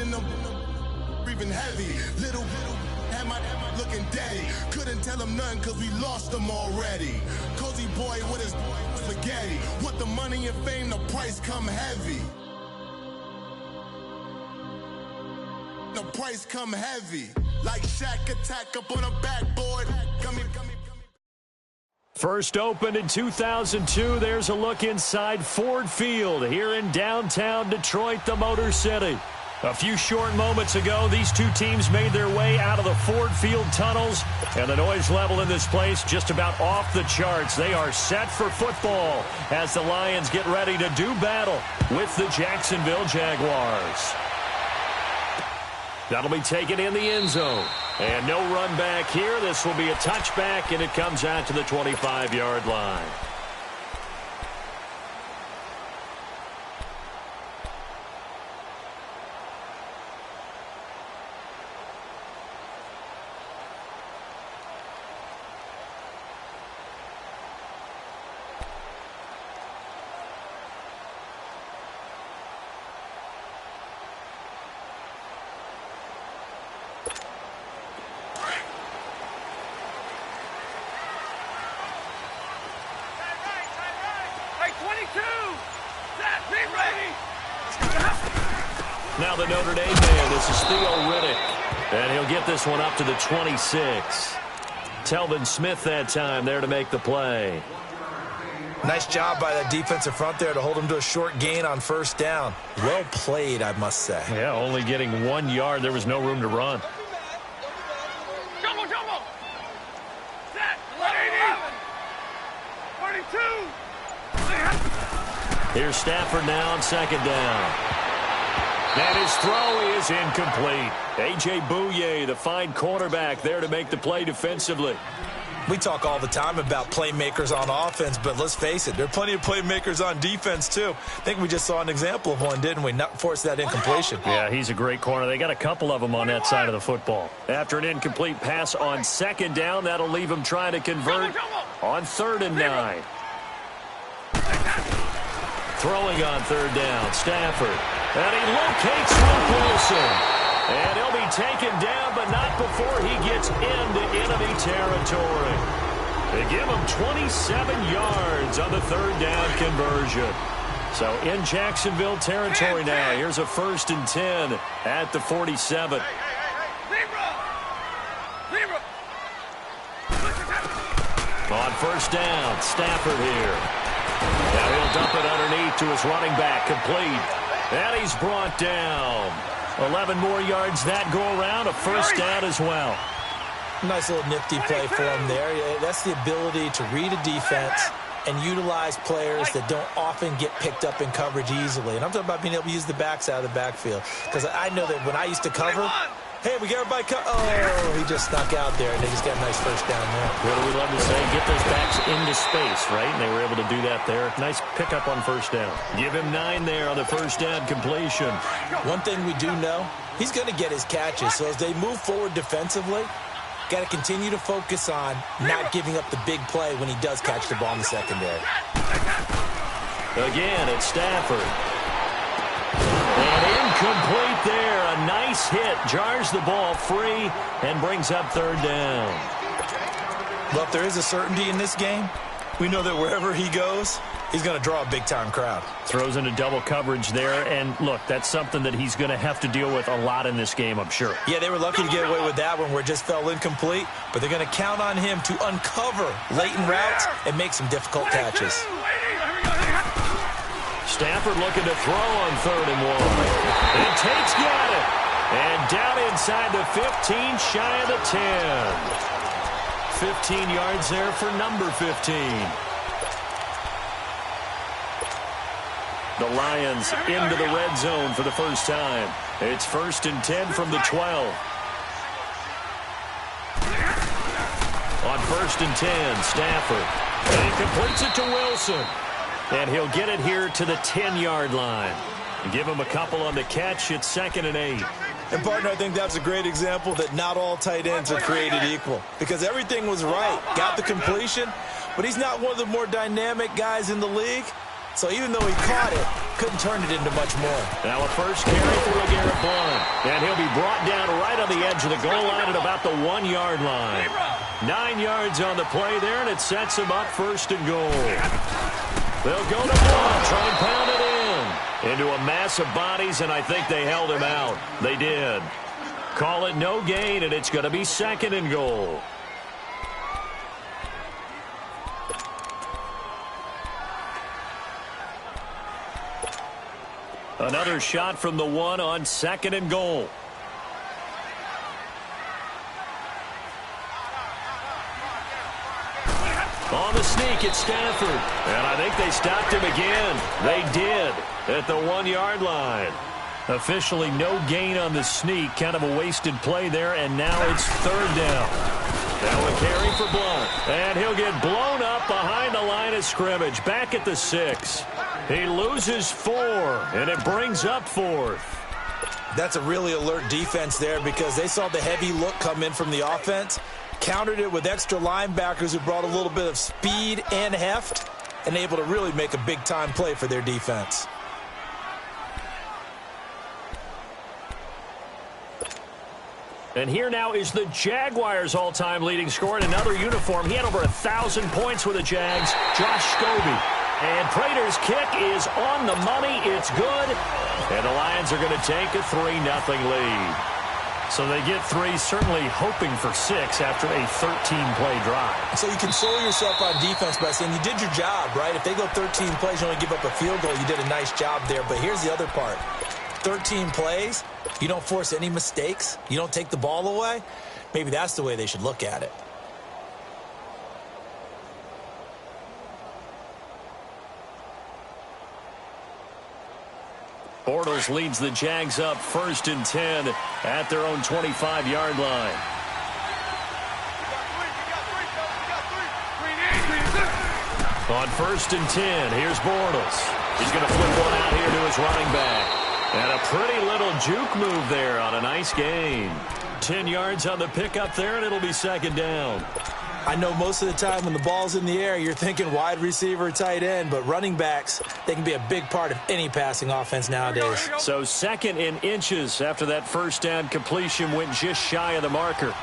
in them breathing heavy. Little had my looking daddy. Couldn't tell him nothing cause we lost him already. Cozy boy with his spaghetti. Want the money and fame, the price come heavy. The price come heavy. Like Shaq attack up on a backboard. First opened in 2002. There's a look inside Ford Field here in downtown Detroit, the Motor City. A few short moments ago, these two teams made their way out of the Ford Field tunnels, and the noise level in this place just about off the charts. They are set for football as the Lions get ready to do battle with the Jacksonville Jaguars. That'll be taken in the end zone. And no run back here. This will be a touchback, and it comes out to the 25-yard line. Now the Notre Dame man, this is Theo Riddick, and he'll get this one up to the 26. Telvin Smith that time there to make the play. Nice job by that defensive front there to hold him to a short gain on first down. Well played, I must say. Yeah, only getting 1 yard. There was no room to run. Jumbo! Set! 42! Here's Stafford now on second down. And his throw is incomplete. A.J. Bouye, the fine cornerback, there to make the play defensively. We talk all the time about playmakers on offense, but let's face it, there are plenty of playmakers on defense, too. I think we just saw an example of one, didn't we? Not force that incompletion. Yeah, he's a great corner. They got a couple of them on that side of the football. After an incomplete pass on second down, that'll leave him trying to convert on 3rd and 9. Throwing on 3rd down, Stafford. And he locates Luke Wilson. And he'll be taken down, but not before he gets into enemy territory. They give him 27 yards on the 3rd down conversion. So in Jacksonville territory now. Here's a 1st and 10 at the 47. On 1st down, Stafford here. Now he'll dump it underneath to his running back, complete. And he's brought down. 11 more yards that go around, a 1st down as well. Nice little nifty play for him there. That's the ability to read a defense and utilize players that don't often get picked up in coverage easily. And I'm talking about being able to use the backs out of the backfield. Because I know that when I used to cover, hey, we got everybody oh, he just snuck out there, and they just got a nice 1st down there. What do we love to say? Get those backs into space, right? And they were able to do that there. Nice pickup on 1st down. Give him 9 there on the 1st down completion. One thing we do know, he's going to get his catches. So as they move forward defensively, got to continue to focus on not giving up the big play when he does catch the ball in the secondary. Again, it's Stafford. And incomplete there. A nice hit. Jars the ball free and brings up 3rd down. Well, if there is a certainty in this game, we know that wherever he goes, he's going to draw a big-time crowd. Throws into double coverage there. And, look, that's something that he's going to have to deal with a lot in this game, I'm sure. Yeah, they were lucky to get away with that one where it just fell incomplete. But they're going to count on him to uncover latent routes and make some difficult catches. Stafford looking to throw on 3rd and 1. And Tate's got it. And down inside the 15, shy of the 10. 15 yards there for number 15. The Lions into the red zone for the first time. It's 1st and 10 from the 12. On 1st and 10, Stafford. And he completes it to Wilson. And he'll get it here to the 10-yard line. Give him a couple on the catch. It's 2nd and 8. And, partner, I think that's a great example that not all tight ends are created equal. Because everything was right. Got the completion. But he's not one of the more dynamic guys in the league. So even though he caught it, couldn't turn it into much more. Now a first carry for LeGarrette Blount. And he'll be brought down right on the edge of the goal line at about the 1-yard line. 9 yards on the play there, and it sets him up first and goal. They'll go to Blunt, try and pound it in. Into a mass of bodies, and I think they held him out. They did. Call it no gain, and it's going to be second and goal. Another shot from the 1 on second and goal. On the sneak, it's Stanford. And I think they stopped him again. They did at the 1-yard line. Officially no gain on the sneak. Kind of a wasted play there, and now it's third down. Now a carry for Blunt. And he'll get blown up behind the line of scrimmage. Back at the 6. He loses 4, and it brings up 4th. That's a really alert defense there because they saw the heavy look come in from the offense, countered it with extra linebackers who brought a little bit of speed and heft, and able to really make a big-time play for their defense. And here now is the Jaguars' all-time leading scorer in another uniform. He had over 1,000 points with the Jags, Josh Scobie. And Prater's kick is on the money. It's good. And the Lions are going to take a 3-0 lead. So they get 3, certainly hoping for 6 after a 13-play drive. So you console yourself on defense by saying you did your job, right? If they go 13 plays, you only give up a field goal, you did a nice job there. But here's the other part. 13 plays, you don't force any mistakes, you don't take the ball away. Maybe that's the way they should look at it. Bortles leads the Jags up 1st and 10 at their own 25-yard line. On 1st and 10, here's Bortles. He's going to flip one out here to his running back. And a pretty little juke move there on a nice gain. 10 yards on the pickup there, and it'll be second down. I know most of the time when the ball's in the air, you're thinking wide receiver, tight end, but running backs, they can be a big part of any passing offense nowadays. So second in inches after that first down completion went just shy of the marker.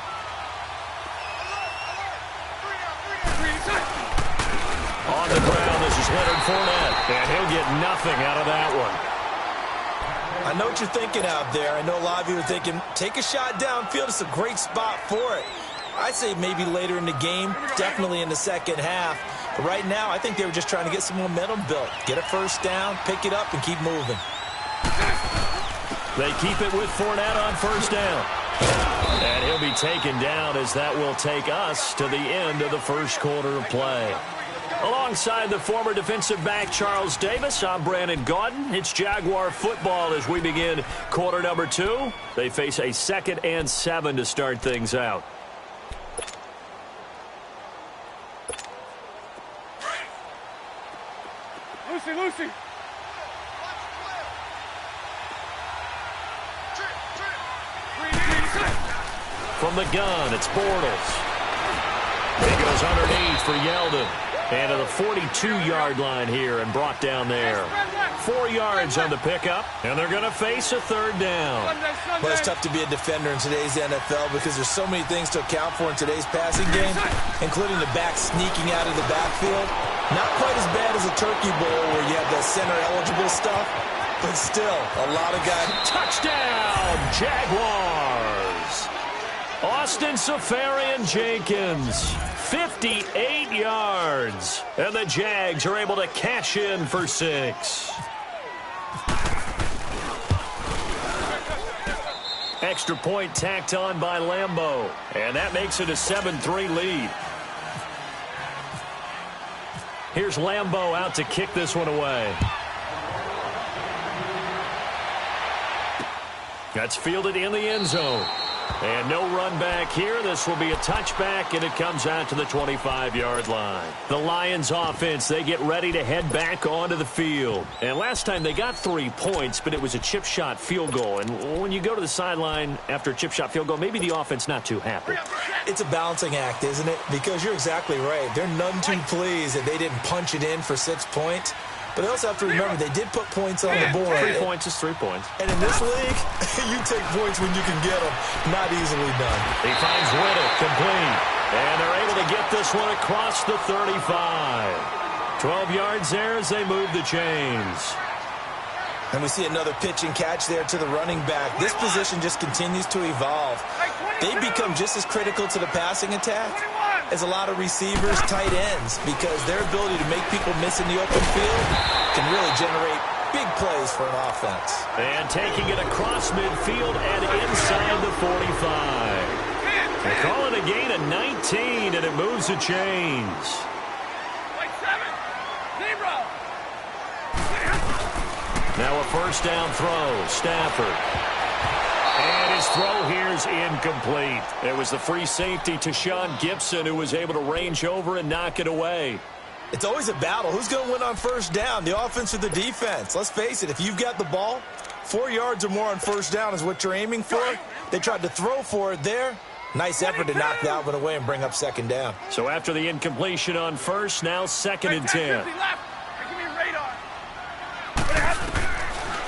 On the ground, this is Leonard Fournette, and he'll get nothing out of that one. I know what you're thinking out there. I know a lot of you are thinking, take a shot downfield. It's a great spot for it. I'd say maybe later in the game, definitely in the second half. But right now, I think they were just trying to get some momentum built. Get a first down, pick it up, and keep moving. They keep it with Fournette on first down. And he'll be taken down as that will take us to the end of the first quarter of play. Alongside the former defensive back Charles Davis, I'm Brandon Gaudin. It's Jaguar football as we begin quarter number 2. They face a 2nd and 7 to start things out. Lucy. From the gun, it's Bortles. He goes underneath for Yeldon. And to the 42-yard line here and brought down there. 4 yards on the pickup, and they're going to face a third down. Well, it's tough to be a defender in today's NFL because there's so many things to account for in today's passing game, including the back sneaking out of the backfield. Not quite as bad as a turkey bowl where you have the center-eligible stuff, but still, a lot of guys. Touchdown, Jaguars! Austin Seferian-Jenkins, 58 yards. And the Jags are able to cash in for 6. Extra point tacked on by Lambeau. And that makes it a 7-3 lead. Here's Lambeau out to kick this one away. That's fielded in the end zone. And no run back here. This will be a touchback, and it comes out to the 25-yard line. The Lions offense, they get ready to head back onto the field. And last time they got 3 points, but it was a chip shot field goal. And when you go to the sideline after a chip shot field goal, maybe the offense not too happy. It's a balancing act, isn't it? Because you're exactly right. They're none too pleased that they didn't punch it in for 6 points. But they also have to remember they did put points on the board. 3 points is 3 points. And in this league, you take points when you can get them. Not easily done. He finds Whittick complete. And they're able to get this one across the 35. 12 yards there as they move the chains. And we see another pitch and catch there to the running back. This position just continues to evolve. They become just as critical to the passing attack as a lot of receivers, tight ends, because their ability to make people miss in the open field can really generate big plays for an offense. And taking it across midfield and inside the 45. They call it a gain of 19, and it moves the chains. Now a first down throw, Stafford. And his throw here is incomplete. It was the free safety to Sean Gibson who was able to range over and knock it away. It's always a battle. Who's going to win on first down, the offense or the defense? Let's face it, if you've got the ball, 4 yards or more on first down is what you're aiming for. They tried to throw for it there. Nice effort to knock that one away and bring up second down. So after the incompletion on first, now 2nd and 10.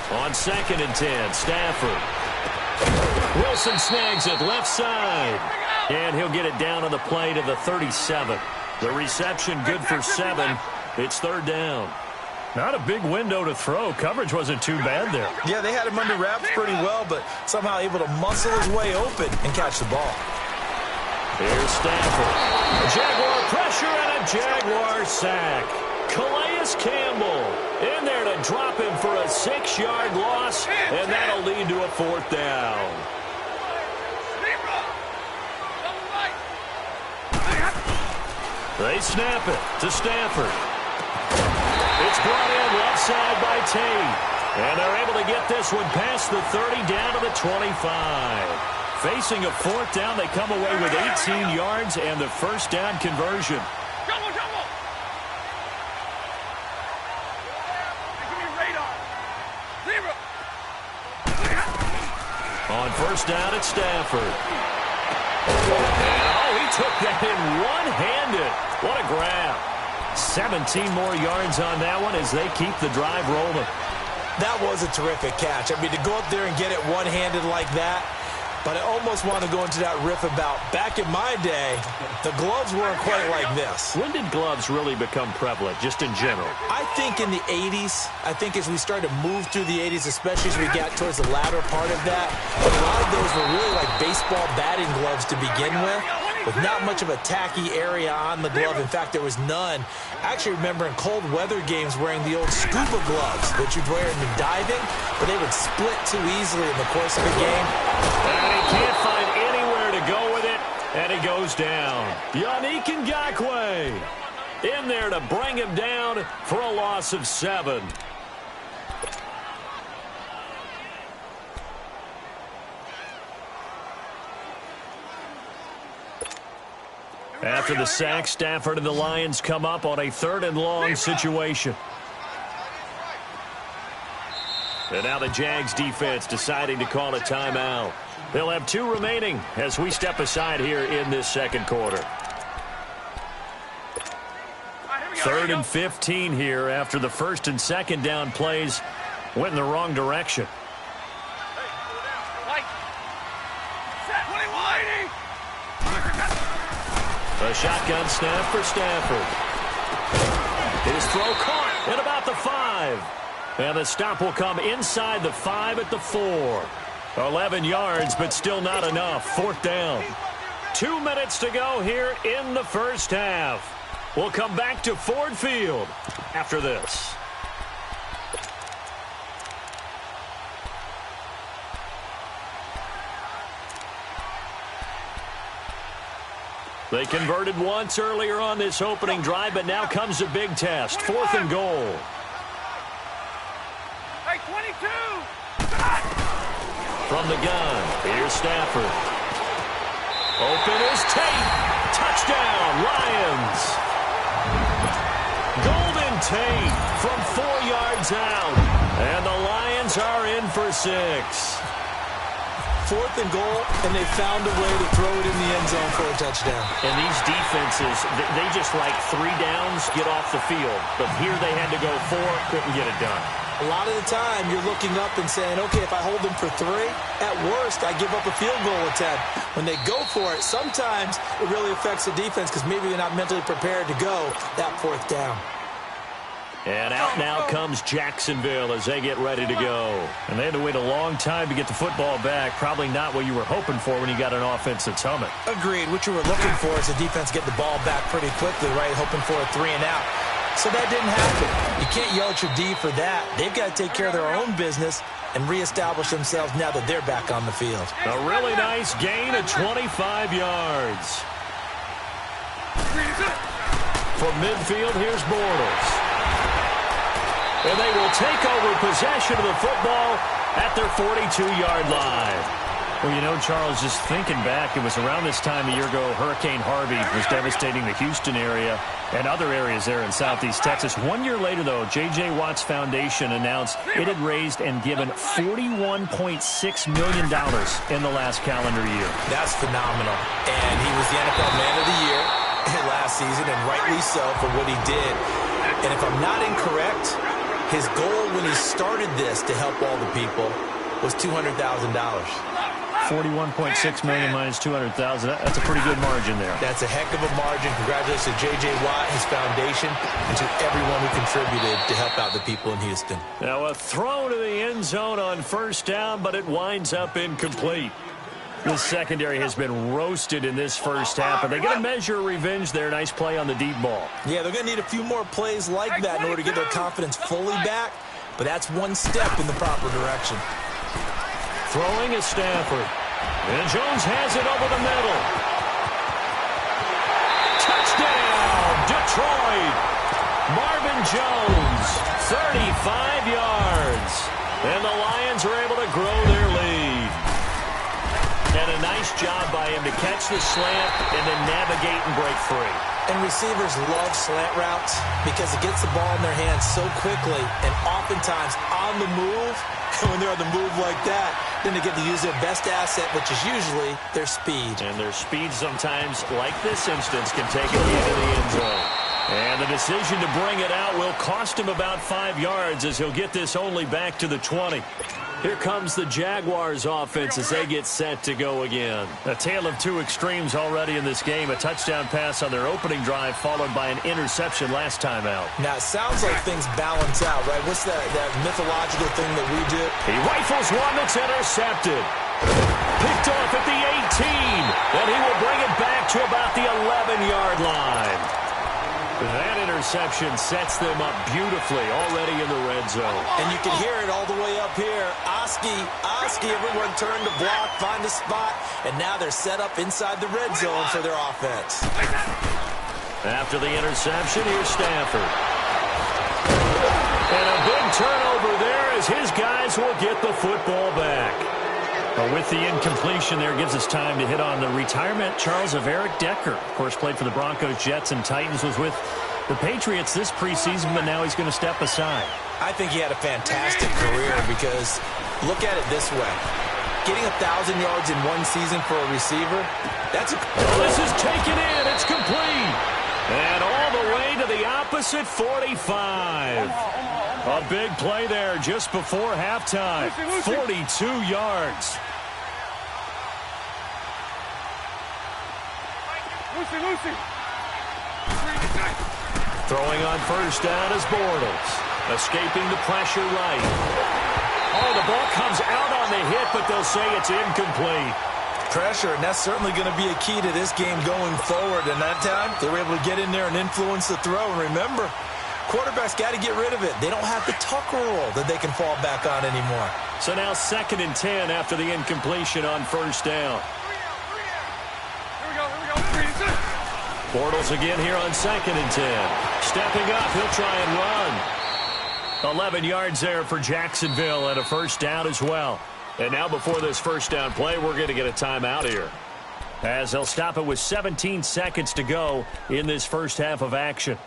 On 2nd and 10, Stafford. Wilson snags it left side. And he'll get it down on the play to the 37. The reception good for 7. It's 3rd down. Not a big window to throw. Coverage wasn't too bad there. Yeah, they had him under wraps pretty well, but somehow able to muscle his way open and catch the ball. Here's Stafford. Jaguar pressure and a Jaguar sack. Calais Campbell in there to drop him for a 6-yard loss, and that'll lead to a 4th down. They snap it to Stafford. It's brought in left side by Tate. And they're able to get this one past the 30 down to the 25. Facing a 4th down, they come away with 18 yards and the first down conversion. On first down, it's Stafford. And, he took that in one-handed. What a grab. 17 more yards on that one as they keep the drive rolling. That was a terrific catch. I mean, to go up there and get it one-handed like that, but I almost want to go into that riff about back in my day, the gloves weren't quite like this. When did gloves really become prevalent, just in general? I think in the 80s. I think as we started to move through the 80s, especially as we got towards the latter part of that, a lot of those were really like baseball batting gloves to begin with not much of a tacky area on the glove. In fact, there was none. I actually remember in cold weather games wearing the old scuba gloves that you'd wear in diving, but they would split too easily in the course of the game. And he can't find anywhere to go with it, and he goes down. Yannick Ngakoue in there to bring him down for a loss of 7. After the sack, Stafford and the Lions come up on a 3rd and long situation. And now the Jags defense deciding to call a timeout. They'll have 2 remaining as we step aside here in this 2nd quarter. 3rd and 15 here after the 1st and 2nd down plays went in the wrong direction. A shotgun snap for Stafford. His throw caught at about the 5. And the stop will come inside the 5 at the 4. 11 yards, but still not enough. 4th down. 2 minutes to go here in the first half. We'll come back to Ford Field after this. They converted once earlier on this opening drive, but now comes a big test. 4th and goal. Hey, 22! From the gun, here's Stafford. Open is Tate. Touchdown, Lions. Golden Tate from 4 yards out. And the Lions are in for 6. 4th and goal, and they found a way to throw it in the end zone for a touchdown. And these defenses, they just like 3 downs, get off the field. But here they had to go 4, couldn't get it done. A lot of the time, you're looking up and saying, okay, if I hold them for 3, at worst, I give up a field goal attempt. When they go for it, sometimes it really affects the defense because maybe they're not mentally prepared to go that 4th down. And out now comes Jacksonville as they get ready to go. And they had to wait a long time to get the football back. Probably not what you were hoping for when you got an offense that's humming. Agreed. What you were looking for is the defense get the ball back pretty quickly, right? Hoping for a 3 and out. So that didn't happen. You can't yell at your D for that. They've got to take care of their own business and reestablish themselves now that they're back on the field. A really nice gain of 25 yards. From midfield, here's Bortles. And they will take over possession of the football at their 42-yard line. Well, you know, Charles, just thinking back, it was around this time a year ago, Hurricane Harvey was devastating the Houston area and other areas there in southeast Texas. 1 year later, though, J.J. Watt's Foundation announced it had raised and given $41.6 million in the last calendar year. That's phenomenal. And he was the NFL Man of the Year last season, and rightly so for what he did. And if I'm not incorrect, his goal when he started this to help all the people was $200,000. 41.6 million minus 200,000. That's a pretty good margin there. That's a heck of a margin. Congratulations to J.J. Watt, his foundation, and to everyone who contributed to help out the people in Houston. Now a throw to the end zone on 1st down, but it winds up incomplete. This secondary has been roasted in this first half, but they get a measure of revenge there. Nice play on the deep ball. Yeah, they're going to need a few more plays like that in order to get their confidence fully back, but that's one step in the proper direction. Throwing is Stafford. And Jones has it over the middle. Touchdown, Detroit. Marvin Jones, 35 yards. And the Lions are able to grow their lead. And a nice job by him to catch the slant and then navigate and break free. And receivers love slant routes because it gets the ball in their hands so quickly and oftentimes on the move. And when they're on the move like that, then they get to use their best asset, which is usually their speed. And their speed sometimes, like this instance, can take it into the end zone. And the decision to bring it out will cost him about 5 yards as he'll get this only back to the 20. Here comes the Jaguars offense as they get set to go again. A tale of 2 extremes already in this game. A touchdown pass on their opening drive followed by an interception last time out. Now, it sounds like things balance out, right? What's that mythological thing that we do? He rifles one that's intercepted. Picked off at the 18. And he will bring it back to about the 11-yard line. That interception sets them up beautifully already in the red zone. And you can hear it all the way up here. Oski, everyone turned to block, find a spot, and now they're set up inside the red zone for their offense. After the interception, here's Stafford. And a big turnover there as his guys will get the football back. But with the incompletion there, gives us time to hit on the retirement, Charles, of Eric Decker. Of course, played for the Broncos, Jets, and Titans, was with the Patriots this preseason, but now he's going to step aside. I think he had a fantastic career because look at it this way. Getting 1,000 yards in one season for a receiver, that's a... This is taken in. It's complete. And all the way to the opposite 45. A big play there just before halftime. 42 yards. Throwing on 1st down is Bortles. Escaping the pressure right. Oh, the ball comes out on the hit, but they'll say it's incomplete. Pressure, and that's certainly going to be a key to this game going forward. And that time, they were able to get in there and influence the throw. And remember, quarterbacks got to get rid of it. They don't have the tucker roll that they can fall back on anymore. So now 2nd and 10 after the incompletion on 1st down. Bortles again here on 2nd and 10. Stepping up, he'll try and run. 11 yards there for Jacksonville and a 1st down as well. And now before this 1st down play, we're going to get a timeout here, as they'll stop it with 17 seconds to go in this first half of action.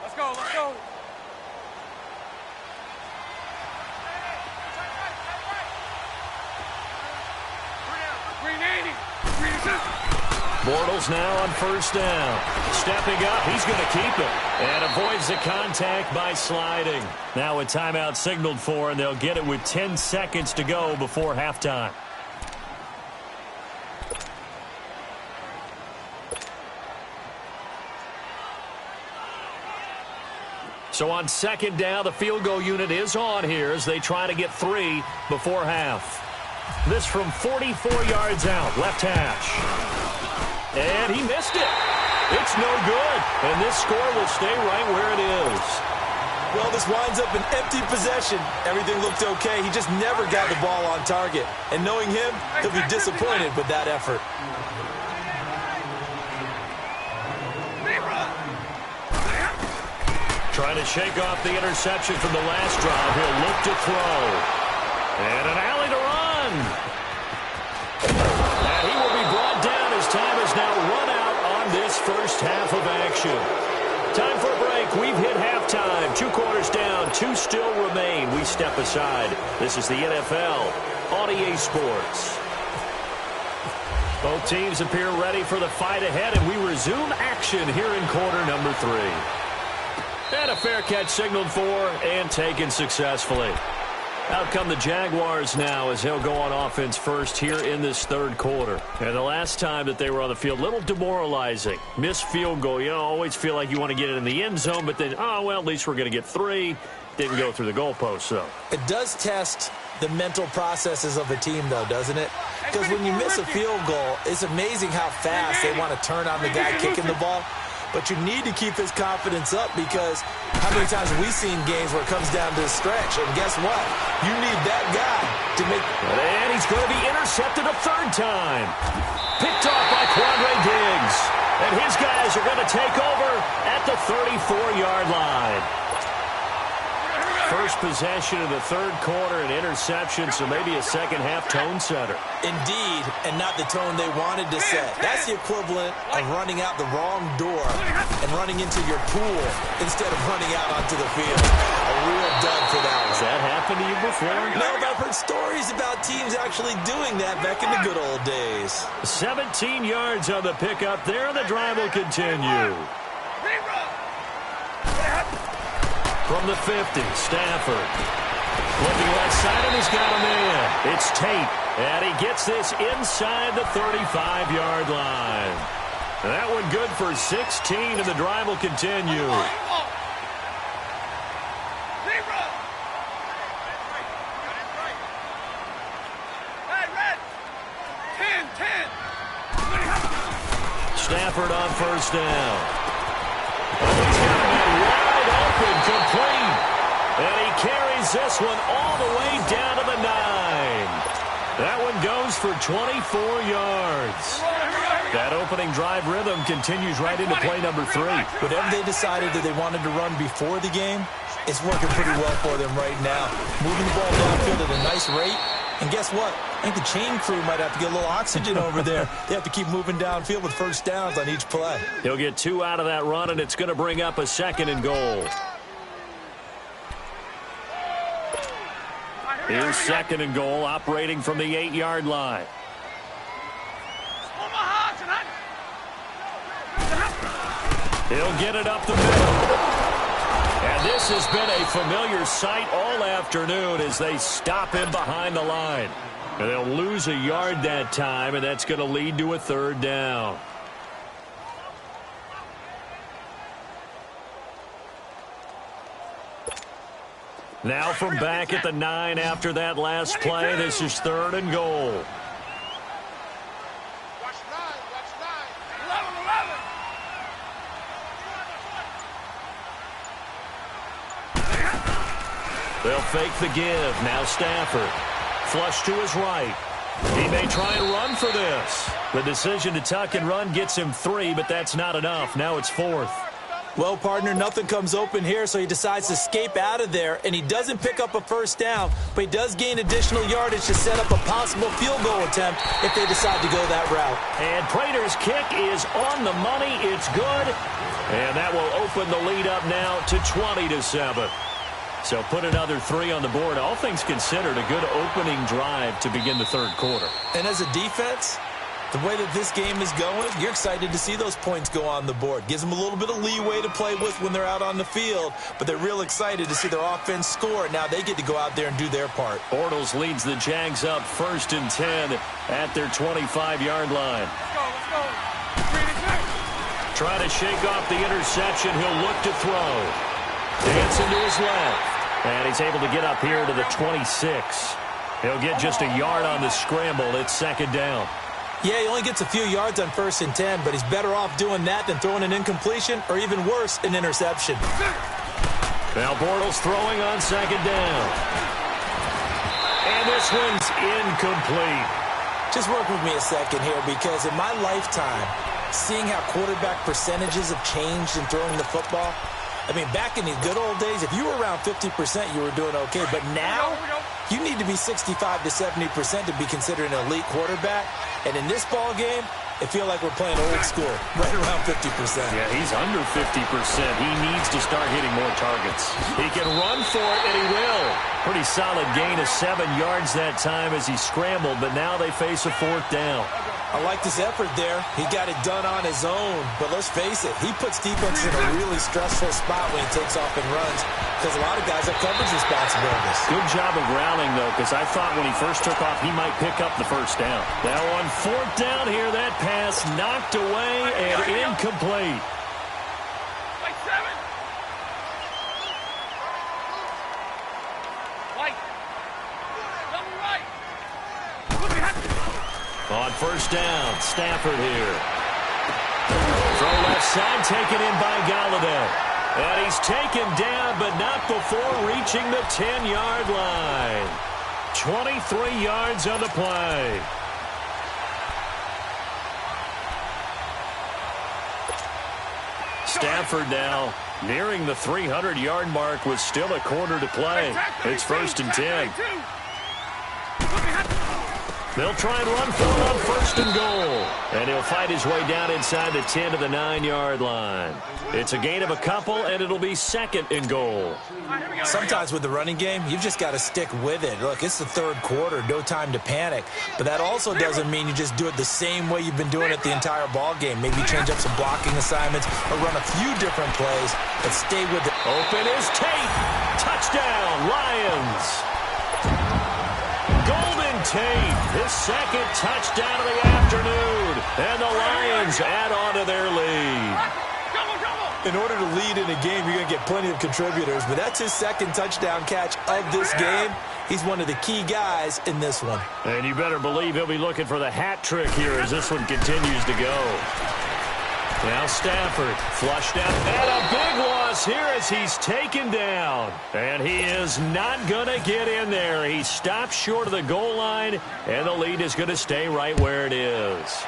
Let's go, let's go. go. Bortles now on first down. Stepping up, he's going to keep it. And avoids the contact by sliding. Now a timeout signaled for, and they'll get it with 10 seconds to go before halftime. So on second down, the field goal unit is on here as they try to get 3 before half. This from 44 yards out, left hash. And he missed it. It's no good. And this score will stay right where it is. Well, this winds up an empty possession. Everything looked okay. He just never got the ball on target. And knowing him, he'll be disappointed with that effort. Trying to shake off the interception from the last drive. He'll look to throw. And an alley to run. And he will be brought down as time is now run out on this first half of action. Time for a break. We've hit halftime. 2 quarters down. 2 still remain. We step aside. This is the NFL on EA Sports. Both teams appear ready for the fight ahead, and we resume action here in quarter number 3. And a fair catch signaled for and taken successfully. Out come the Jaguars now as he'll go on offense first here in this third quarter. And the last time that they were on the field, a little demoralizing. Missed field goal. You always feel like you want to get it in the end zone, but then, oh, well, at least we're going to get 3. Didn't go through the goalpost, though. It does test the mental processes of a team, though, doesn't it? Because when you miss a field goal, it's amazing how fast they want to turn on the guy kicking the ball. But you need to keep his confidence up because how many times have we seen games where it comes down to the stretch? And guess what? You need that guy to make... And he's going to be intercepted a 3rd time. Picked off by Quandre Diggs. And his guys are going to take over at the 34-yard line. First possession of the third quarter, an interception, so maybe a second-half tone setter. Indeed, and not the tone they wanted to set. That's the equivalent of running out the wrong door and running into your pool instead of running out onto the field. A real dud for that one. Has that happened to you before? No, but I've heard stories about teams actually doing that back in the good old days. 17 yards on the pickup there, and the drive will continue. From the 50, Stafford. Looking left side, and he's got a man. It's Tate, and he gets this inside the 35-yard line. That one good for 16, and the drive will continue. Stafford on first down. He's got a man wide open, complete. And he carries this one all the way down to the 9. That one goes for 24 yards. That opening drive rhythm continues right into play number 3. Whatever they decided that they wanted to run before the game, it's working pretty well for them right now. Moving the ball downfield at a nice rate. And guess what? I think the chain crew might have to get a little oxygen over there. They have to keep moving downfield with first downs on each play. He'll get 2 out of that run, and it's going to bring up a 2nd and goal. Here's 2nd and goal, operating from the 8-yard line. He'll get it up the middle. And this has been a familiar sight all afternoon as they stop him behind the line. And they'll lose a yard that time, and that's going to lead to a 3rd down. Now from back at the 9 after that last play, this is 3rd and goal. Watch 9. 11. They'll fake the give. Now Stafford. Flush to his right. He may try and run for this. The decision to tuck and run gets him 3, but that's not enough. Now it's 4th. Well, partner, nothing comes open here, so he decides to escape out of there, and he doesn't pick up a first down, but he does gain additional yardage to set up a possible field goal attempt if they decide to go that route. And Prater's kick is on the money. It's good, and that will open the lead up now to 20-7. So put another 3 on the board. All things considered, a good opening drive to begin the third quarter. And as a defense, the way that this game is going, you're excited to see those points go on the board. Gives them a little bit of leeway to play with when they're out on the field, but they're real excited to see their offense score. Now they get to go out there and do their part. Bortles leads the Jags up 1st and 10 at their 25-yard line. Let's go. Trying to shake off the interception. He'll look to throw. Dancing to his left. And he's able to get up here to the 26. He'll get just a yard on the scramble. It's 2nd down. Yeah, he only gets a few yards on 1st and 10, but he's better off doing that than throwing an incompletion or even worse, an interception. Now Bortles throwing on 2nd down. And this one's incomplete. Just work with me a second here, because in my lifetime, seeing how quarterback percentages have changed in throwing the football, I mean, back in the good old days, if you were around 50%, you were doing okay. But now, you need to be 65 to 70% to be considered an elite quarterback. And in this ball game, I feel like we're playing old school, right around 50%. Yeah, he's under 50%. He needs to start hitting more targets. He can run for it, and he will. Pretty solid gain of 7 yards that time as he scrambled, but now they face a 4th down. I like this effort there. He got it done on his own. But let's face it, he puts defenses in a really stressful spot when he takes off and runs, because a lot of guys have coverage responsibilities. Good job of rallying, though, because I thought when he first took off, he might pick up the 1st down. Now on 4th down here, that pass knocked away and incomplete. Like 7. White. Double right. Look at that. On 1st down, Stafford here. Throw left side, taken in by Galladay. And he's taken down, but not before reaching the 10-yard line. 23 yards on the play. Stafford now nearing the 300-yard mark with still a quarter to play. It's 1st and 10. They'll try and run for it on 1st and goal. And he'll fight his way down inside the 10 to the 9-yard line. It's a gain of a couple, and it'll be 2nd and goal. Sometimes with the running game, you've just got to stick with it. Look, it's the 3rd quarter, no time to panic. But that also doesn't mean you just do it the same way you've been doing it the entire ball game. Maybe change up some blocking assignments or run a few different plays, but stay with it. Open is Tate. Touchdown, Lions. Golden Tate, his 2nd touchdown of the afternoon. And the Lions add on to their lead. In order to lead in a game, you're going to get plenty of contributors, but that's his 2nd touchdown catch of this game. He's one of the key guys in this one. And you better believe he'll be looking for the hat trick here as this one continues to go. Now Stafford flushed out, and a big loss here as he's taken down. And he is not going to get in there. He stops short of the goal line, and the lead is going to stay right where it is.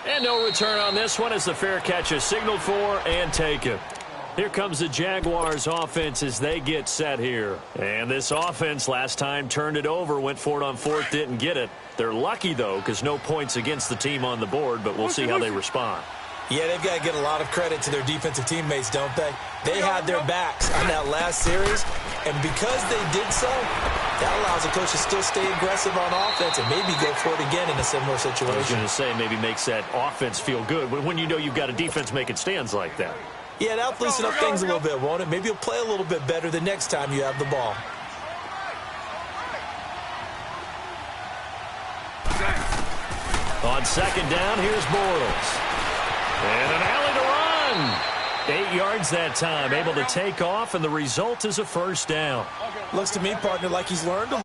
And no return on this one as the fair catch is signaled for and taken. Here comes the Jaguars offense as they get set here. And this offense last time turned it over, went for it on 4th, didn't get it. They're lucky, though, because no points against the team on the board, but we'll see how they respond. Yeah, they've got to get a lot of credit to their defensive teammates, don't they? They had their backs on that last series, and because they did so, that allows the coach to still stay aggressive on offense and maybe go for it again in a similar situation. I was going to say maybe makes that offense feel good when you know you've got a defense making stands like that. Yeah, that'll loosen up things a little bit, won't it? Maybe you'll play a little bit better the next time you have the ball. On 2nd down, here's Bortles. And an alley to run. 8 yards that time, able to take off, and the result is a 1st down. Looks to me, partner, like he's learned a